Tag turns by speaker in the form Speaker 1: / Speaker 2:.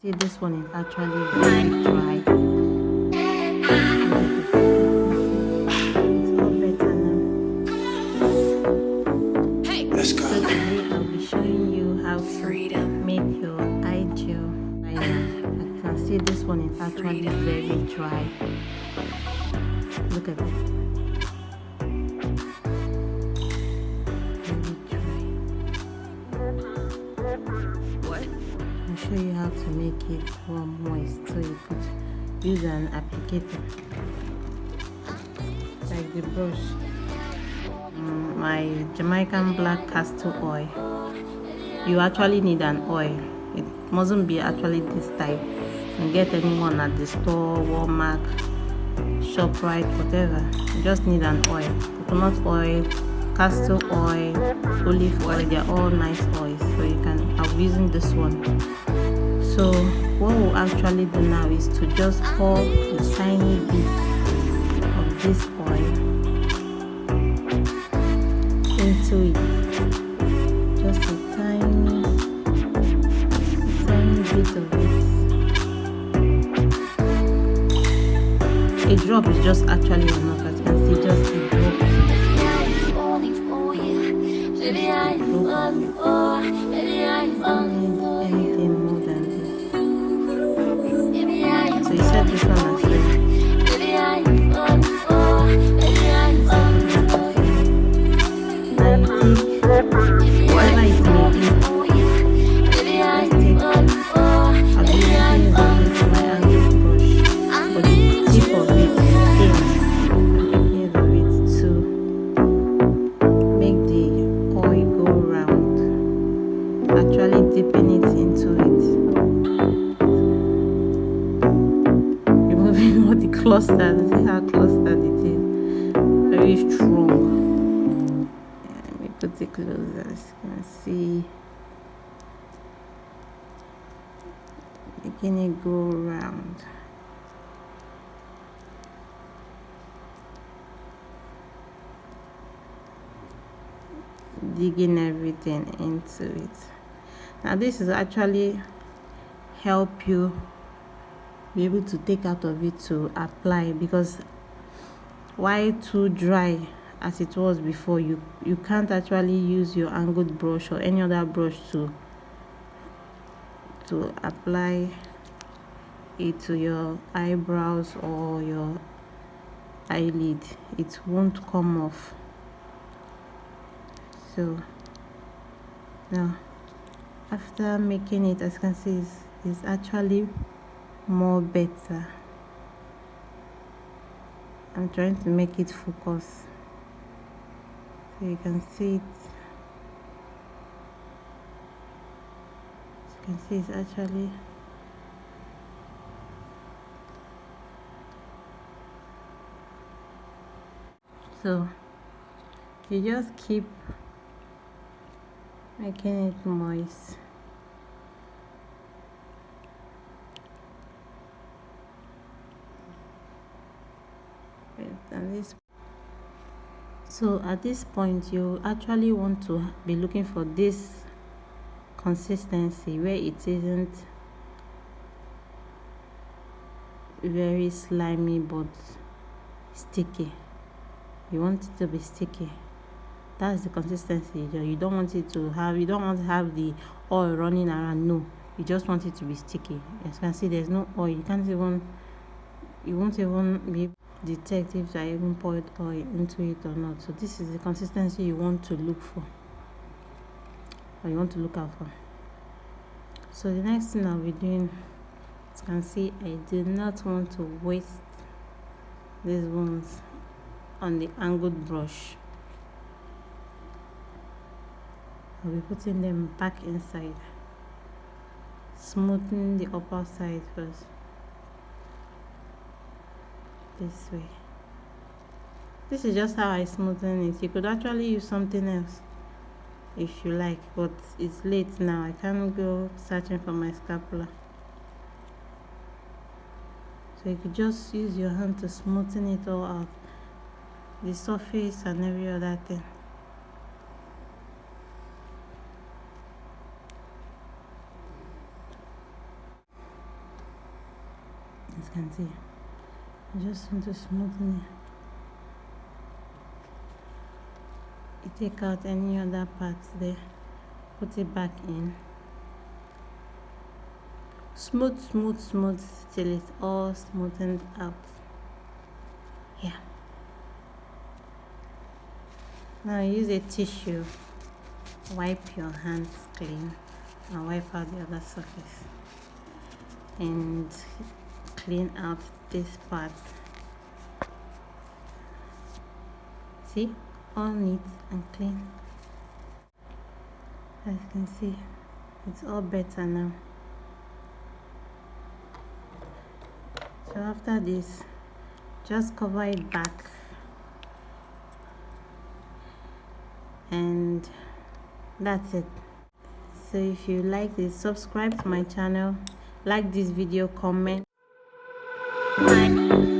Speaker 1: See, this one is actually very dry. It's all better now. Hey. Let's go. So today I'll be showing you how to make your eye gel liner. I can see this one is actually very dry. Look at it. Show you how to make it more moist, so you could use an applicator like the brush, my Jamaican black castor oil. You actually need an oil. It mustn't be actually this type. You can get anyone at the store, Walmart, ShopRite, whatever. You just need an oil. Coconut oil, castor oil, olive oil, they're all nice oils. So you can, I'm using this one. So what we'll actually do now is to just pour a tiny bit of this oil into it. Just a tiny bit of it. A drop is just actually enough. As you can see, just a drop. Anything more than this. So you set this one as well. And you take whatever it may be. Just take, I'll be using this my angled brush for the tip of it to make the oil go round. Actually dipping it into it. All the clusters, see how clustered it is, very strong. Yeah, let me put it closer, as you can see, making it go round. Digging everything into it. Now this is actually help you be able to take out of it to apply, because while too dry as it was before, you can't actually use your angled brush or any other brush to apply it to your eyebrows or your eyelid. It won't come off. So now after making it, as you can see, it's actually more better. I'm trying to make it focus so you can see it. As you can see, it's actually so you just keep making it moist. So at this point, you actually want to be looking for this consistency where it isn't very slimy but sticky. You want it to be sticky. That's the consistency. You don't want it to have, you don't want to have the oil running around. No, you just want it to be sticky. As you can see, there's no oil. You can't even, you won't even be detect if I even poured oil into it or not. So this is the consistency you want to look for, or you want to look out for. So the next thing I'll be doing, as you can see, I do not want to waste these ones on the angled brush. I'll be putting them back inside, smoothing the upper side first. This way. This is just how I smoothen it. You could actually use something else if you like, but it's late now. I can't go searching for my scapula. So you could just use your hand to smoothen it all out, the surface and every other thing. you can see. I just want to smoothen it. You take out any other parts there, put it back in. Smooth till it's all smoothened out. Yeah. Now use a tissue, wipe your hands clean and wipe out the other surface and clean out this part. See, all neat and clean. As you can see, it's all better now. So after this, just cover it back and that's it. So if you like this, subscribe to my channel, like this video, comment. Bye.